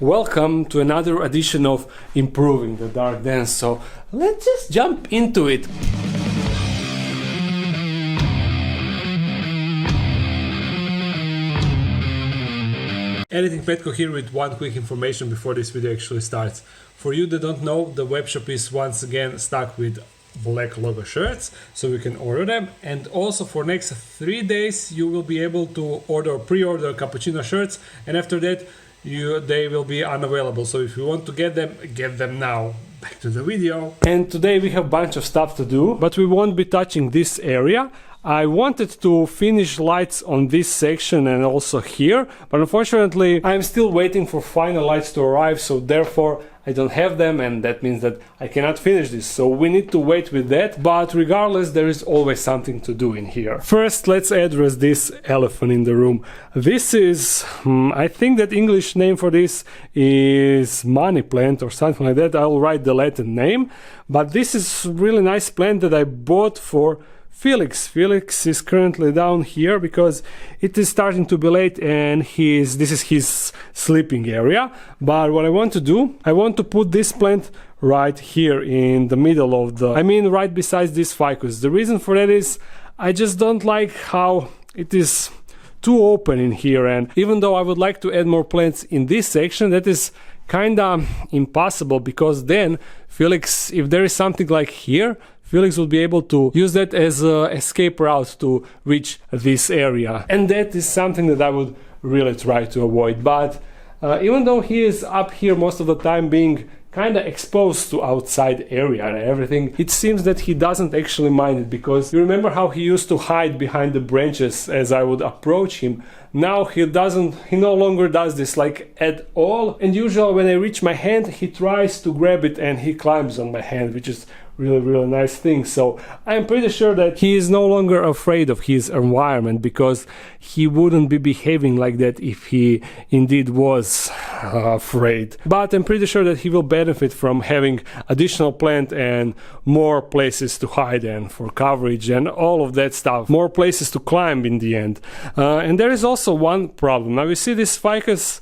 Welcome to another edition of Improving the Dark Dance. So let's just jump into it. Editing Petko here with one quick information before this video actually starts. For you that don't know, the webshop is once again stuck with black logo shirts, so you can order them. And also for next 3 days you will be able to pre-order cappuccino shirts, and after that they will be unavailable. So if you want to get them now. Back to the video. And today we have a bunch of stuff to do, but we won't be touching this area. I wanted to finish lights on this section and also here, but unfortunately I'm still waiting for final lights to arrive, so therefore I don't have them, and that means that I cannot finish this, so we need to wait with that. But regardless, there is always something to do in here. First, let's address this elephant in the room. This is, I think that English name for this is money plant or something like that. I'll write the Latin name, but this is really nice plant that I bought for Felix. Felix is currently down here because it is starting to be late, and this is his sleeping area. But what I want to do, I want to put this plant right here in the middle of right beside this ficus. The reason for that is I just don't like how it is too open in here, and even though I would like to add more plants in this section, that is kinda impossible, because then Felix, if there is something like here, Felix will be able to use that as an escape route to reach this area, and that is something that I would really try to avoid. But even though he is up here most of the time, being kind of exposed to outside area and everything, it seems that he doesn't actually mind it, because you remember how he used to hide behind the branches as I would approach him. Now he no longer does this like at all, and usually when I reach my hand he tries to grab it and he climbs on my hand, which is really nice thing. So I'm pretty sure that he is no longer afraid of his environment, because he wouldn't be behaving like that if he indeed was afraid. But I'm pretty sure that he will benefit from having additional plant and more places to hide and for coverage and all of that stuff, more places to climb in the end. And there is also one problem. Now you see this ficus,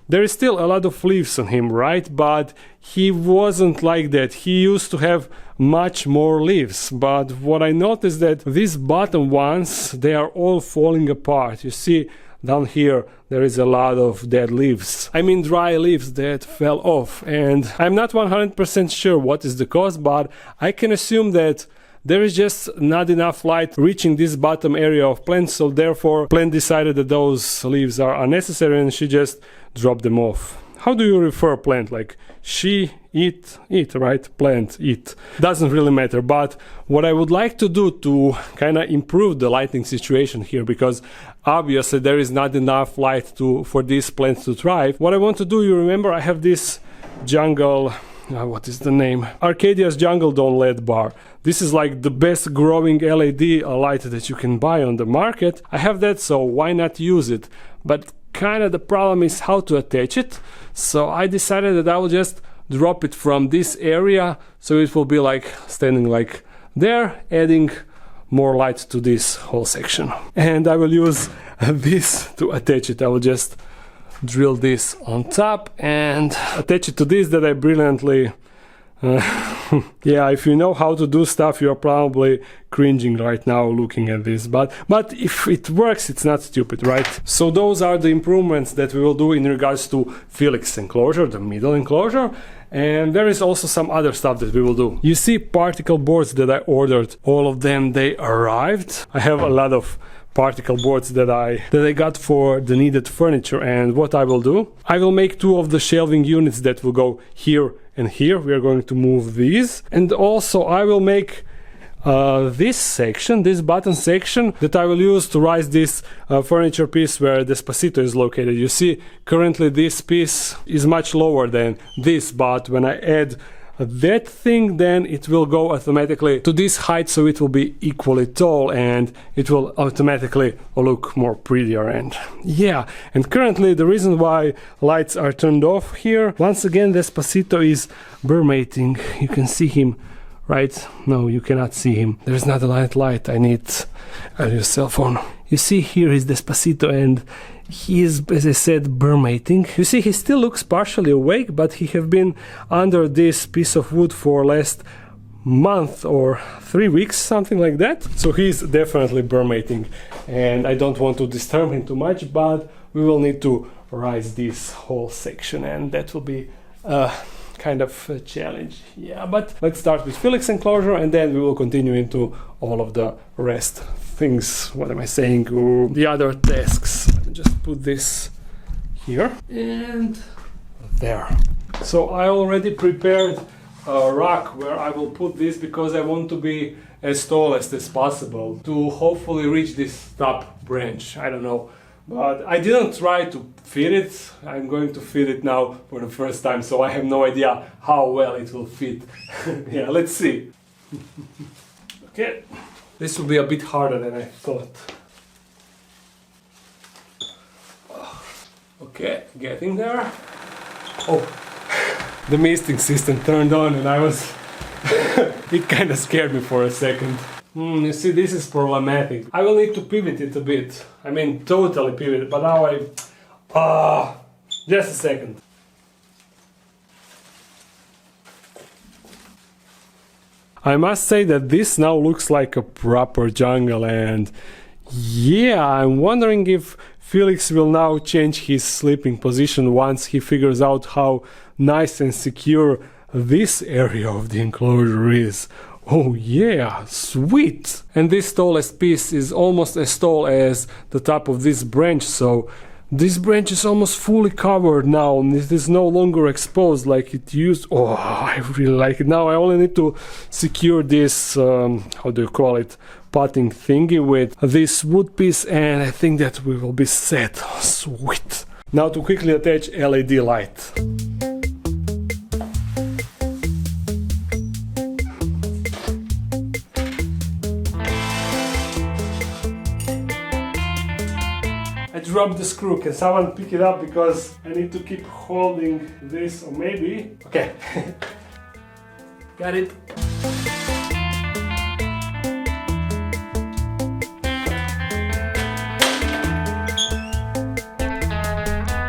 there is still a lot of leaves on him, right? But he wasn't like that. He used to have much more leaves. But what I noticed that these bottom ones, they are all falling apart. You see down here there is a lot of dead leaves. I mean dry leaves that fell off. And I'm not 100% sure what is the cause, but I can assume that there is just not enough light reaching this bottom area of plants, so therefore plant decided that those leaves are unnecessary and she just dropped them off. How do you refer plant? Like she, it, right? Plant, it. Doesn't really matter. But what I would like to do to kind of improve the lighting situation here, because obviously there is not enough light for these plants to thrive. What I want to do, you remember I have this jungle, what is the name? Arcadia's Jungle Dawn LED bar. This is like the best growing LED light that you can buy on the market. I have that, so why not use it? But kind of the problem is how to attach it. So I decided that I will just drop it from this area, so it will be like standing like there, adding more light to this whole section. And I will use this to attach it. I will just drill this on top and attach it to this that I brilliantly yeah, if you know how to do stuff, you're probably cringing right now looking at this, but if it works, it's not stupid, right? So those are the improvements that we will do in regards to Felix enclosure, the middle enclosure. And there is also some other stuff that we will do. You see particle boards that I ordered, all of them, they arrived. I have a lot of particle boards that I got for the needed furniture, and what I will do, I will make 2 of the shelving units that will go here and here. We are going to move these, and also I will make this section, this bottom section, that I will use to rise this furniture piece where Despacito is located. You see currently this piece is much lower than this, but when I add that thing, then it will go automatically to this height, so it will be equally tall and it will automatically look more prettier. And yeah, and currently the reason why lights are turned off here, once again Despacito is bermating. You can see him, right? No, you cannot see him. There's not a light. I need a cell phone. You see here is Despacito, and he is, as I said, burmating. You see, he still looks partially awake, but he have been under this piece of wood for last month or 3 weeks, something like that. So he's definitely burmating, and I don't want to disturb him too much, but we will need to rise this whole section, and that will be kind of a challenge. Yeah, but let's start with Felix enclosure, and then we will continue into all of the rest things. What am I saying? The other tasks. Let me just put this here and there. So I already prepared a rack where I will put this, because I want to be as tall as possible to hopefully reach this top branch. I don't know, but I didn't try to fit it. I'm going to fit it now for the first time, so I have no idea how well it will fit. Yeah, let's see. Okay, this will be a bit harder than I thought. Okay, getting there. Oh, the misting system turned on, and I was it kind of scared me for a second. You see, this is problematic. I will need to pivot it a bit. I mean, totally pivot, but now just a second. I must say that this now looks like a proper jungle, and yeah, I'm wondering if Felix will now change his sleeping position once he figures out how nice and secure this area of the enclosure is. Oh yeah, sweet! And this tallest piece is almost as tall as the top of this branch, so this branch is almost fully covered now, and it is no longer exposed like it used. Oh, I really like it. Now I only need to secure this, how do you call it, potting thingy with this wood piece, and I think that we will be set. Sweet! Now to quickly attach LED light. I dropped the screw. Can someone pick it up, because I need to keep holding this, or maybe... Okay. Got it.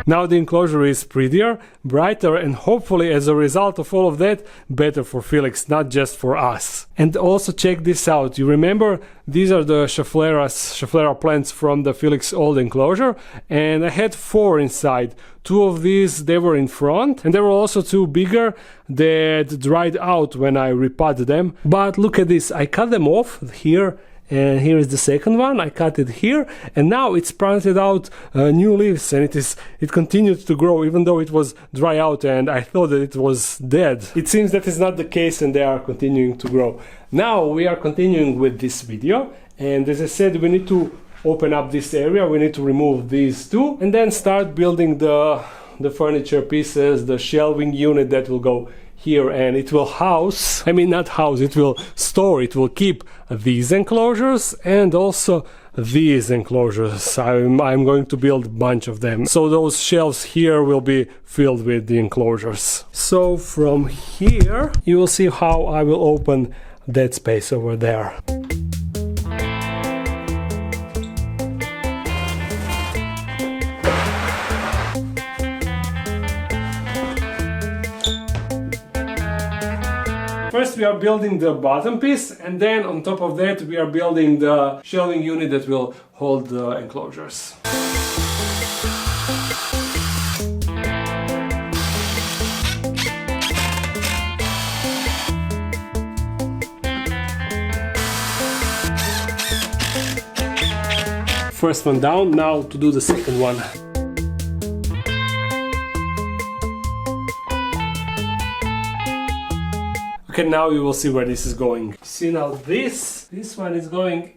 Now the enclosure is prettier, brighter, and hopefully as a result of all of that, better for Felix, not just for us. And also check this out. You remember, these are the Schefflera plants from the Felix old enclosure, and I had 4 inside. 2 of these, they were in front, and there were also 2 bigger that dried out when I repotted them. But look at this, I cut them off here, and here is the second one. I cut it here, and now it's sprouted out new leaves, and it continued to grow even though it was dry out and I thought that it was dead. It seems that is not the case, and they are continuing to grow. Now we are continuing with this video, and as I said, we need to open up this area. We need to remove these 2 and then start building the furniture pieces, the shelving unit that will go here, and it will house, I mean not house, it will store, it will keep these enclosures and also these enclosures. I'm going to build a bunch of them, so those shelves here will be filled with the enclosures. So from here you will see how I will open that space over there. First we are building the bottom piece, and then on top of that we are building the shelving unit that will hold the enclosures. First one down, now to do the second one. Okay, now you will see where this is going. See, now this one is going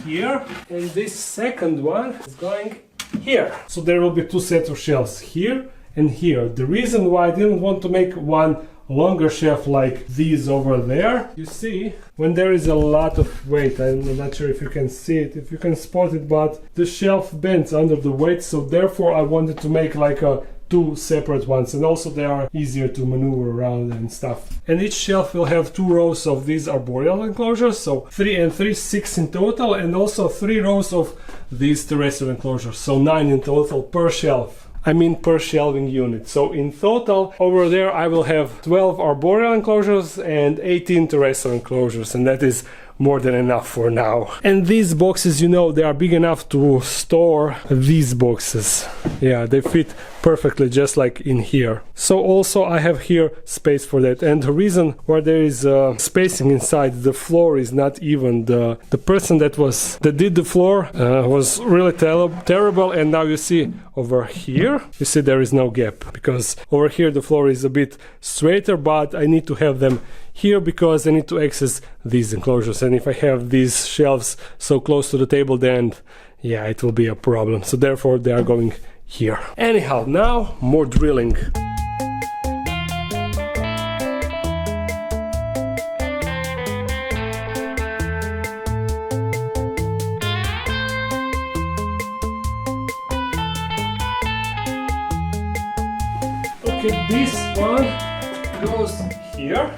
here, and this second one is going here. So there will be 2 sets of shelves, here and here. The reason why I didn't want to make one longer shelf like these over there, you see, when there is a lot of weight, I'm not sure if you can see it, if you can spot it, but the shelf bends under the weight, so therefore I wanted to make like a two separate ones, and also they are easier to maneuver around and stuff. And each shelf will have 2 rows of these arboreal enclosures, so 3 and 3, 6 in total, and also 3 rows of these terrestrial enclosures, so 9 in total per shelf. I mean per shelving unit. So in total over there I will have 12 arboreal enclosures and 18 terrestrial enclosures, and that is more than enough for now. And these boxes, you know, they are big enough to store these boxes. Yeah, they fit perfectly just like in here. So also I have here space for that, and the reason why there is spacing inside the floor is not even. The person that did the floor was really terrible, and now you see over here, you see there is no gap, because over here the floor is a bit straighter, but I need to have them here because I need to access these enclosures, and if I have these shelves so close to the table, then yeah, it will be a problem. So therefore they are going here. Anyhow, now more drilling. Okay, this one goes here.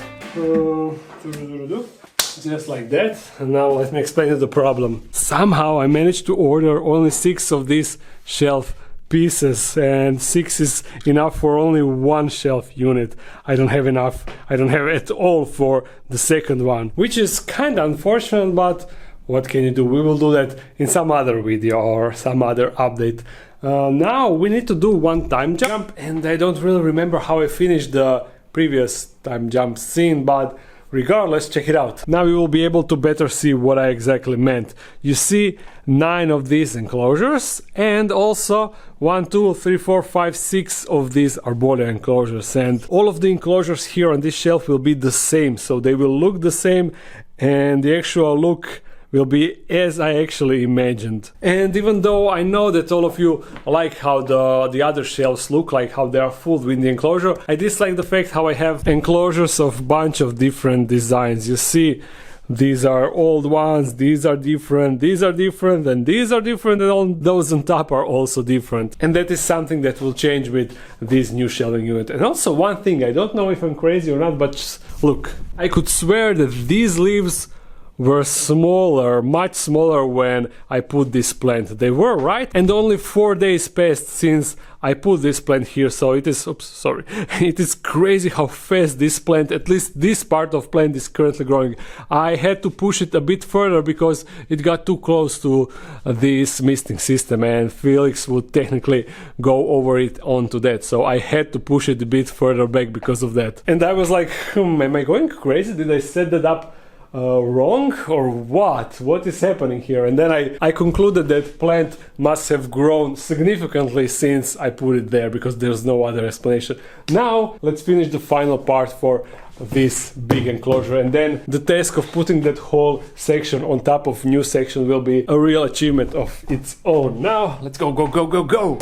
Just like that. And now let me explain you the problem. Somehow I managed to order only 6 of these shelf pieces, and 6 is enough for only 1 shelf unit. I don't have enough. I don't have at all for the second one, which is kind of unfortunate, but what can you do? We will do that in some other video or some other update. Now we need to do one time jump, and I don't really remember how I finished the previous time jump scene, but regardless, check it out. Now you will be able to better see what I exactly meant. You see 9 of these enclosures, and also 1, 2, 3, 4, 5, 6 of these arboreal enclosures, and all of the enclosures here on this shelf will be the same, so they will look the same, and the actual look will be as I actually imagined. And even though I know that all of you like how the other shelves look, like how they are full with the enclosure, I dislike the fact how I have enclosures of bunch of different designs. You see, these are old ones, these are different, and these are different, and all those on top are also different. And that is something that will change with this new shelving unit. And also one thing, I don't know if I'm crazy or not, but just look, I could swear that these leaves were smaller, much smaller when I put this plant. They were, right? And only 4 days passed since I put this plant here, so it is, oops, sorry. It is crazy how fast this plant, at least this part of plant, is currently growing. I had to push it a bit further because it got too close to this misting system, and Felix would technically go over it onto that, so I had to push it a bit further back because of that. And I was like, am I going crazy? Did I set that up wrong or what? What is happening here? And then I concluded that plant must have grown significantly since I put it there, because there's no other explanation. Now let's finish the final part for this big enclosure, and then the task of putting that whole section on top of new section will be a real achievement of its own. Now let's go, go, go, go, go!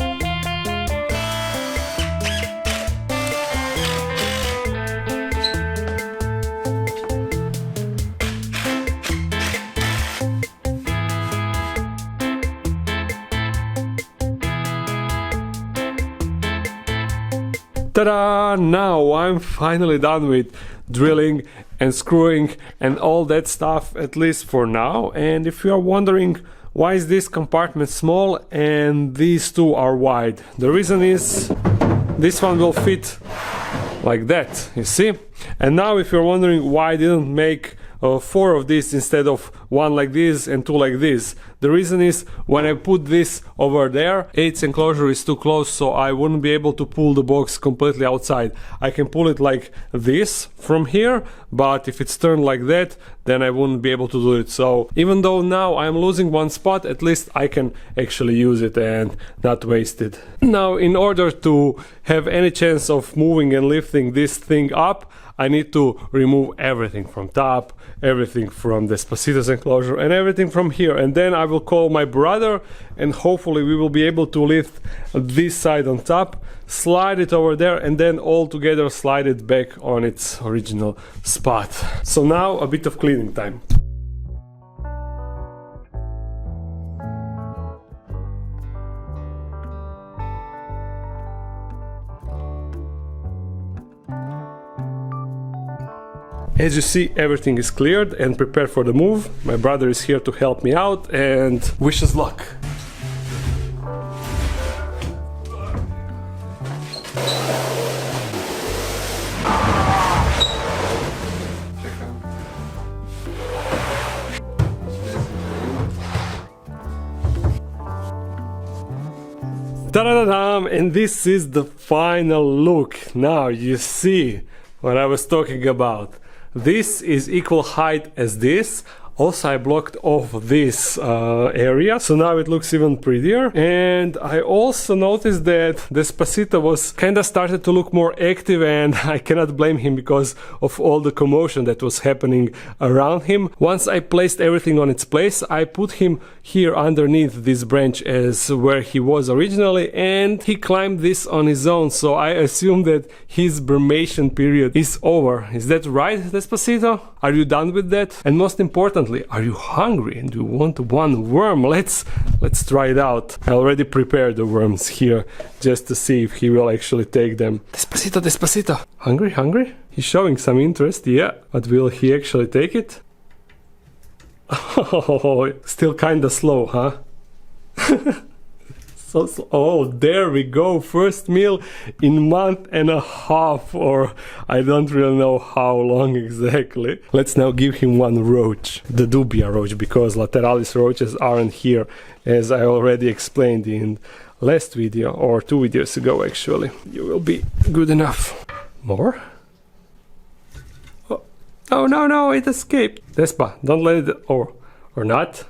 Ta-da! Now I'm finally done with drilling and screwing and all that stuff, at least for now. And if you are wondering why is this compartment small and these two are wide, the reason is this one will fit like that, you see? And now if you're wondering why I didn't make 4 of these instead of 1 like this and 2 like this, the reason is when I put this over there, its enclosure is too close, so I wouldn't be able to pull the box completely outside. I can pull it like this from here, but if it's turned like that, then I wouldn't be able to do it. So even though now I'm losing 1 spot, at least I can actually use it and not waste it. Now, in order to have any chance of moving and lifting this thing up, I need to remove everything from top, everything from the Despacito's enclosure, and everything from here. And then I will call my brother, and hopefully we will be able to lift this side on top, slide it over there, and then all together slide it back on its original spot. So now a bit of cleaning time. As you see, everything is cleared and prepared for the move. My brother is here to help me out and wish us luck. Ta-da-da-dam! And this is the final look. Now you see what I was talking about. This is equal height as this. Also, I blocked off this area, so now it looks even prettier. And I also noticed that Despacito was kinda started to look more active, and I cannot blame him because of all the commotion that was happening around him. Once I placed everything on its place, I put him here underneath this branch as where he was originally, and he climbed this on his own, so I assume that his brumation period is over. Is that right, Despacito? Are you done with that? And most importantly, are you hungry and do you want one worm? Let's try it out. I already prepared the worms here just to see if he will actually take them. Despacito, Despacito. Hungry? He's showing some interest, yeah. But will he actually take it? Oh, still kinda slow, huh? Oh, there we go, first meal in month and a half, or I don't really know how long exactly. Let's now give him one roach, the dubia roach, because lateralis roaches aren't here, as I already explained in last video, or 2 videos ago actually. You will be good enough. More? Oh, no, it escaped. Despa, don't let it, or not.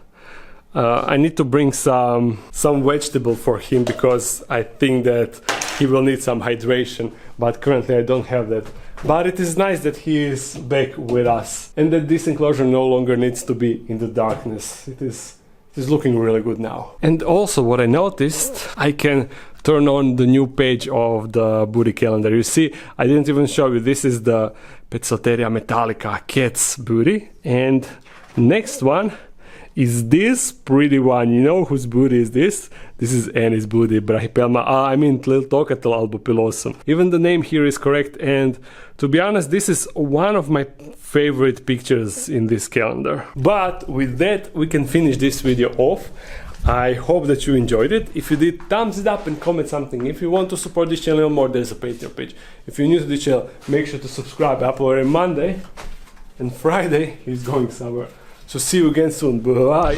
I need to bring some vegetable for him because I think that he will need some hydration, but currently I don't have that. But it is nice that he is back with us and that this enclosure no longer needs to be in the darkness. It is looking really good now. And also what I noticed, I can turn on the new page of the booty calendar. You see, I didn't even show you, this is the Petsoteria metallica cat's booty, and next one is this pretty one. You know whose booty is this? This is Annie's booty, Brachypelma, Tliltocatl albopilosum. Even the name here is correct, and to be honest, this is one of my favorite pictures in this calendar. But with that, we can finish this video off. I hope that you enjoyed it. If you did, thumbs it up and comment something. If you want to support this channel more, there's a Patreon page. If you're new to the channel, make sure to subscribe. I upload every Monday, and Friday he's going somewhere. So see you again soon. Bye.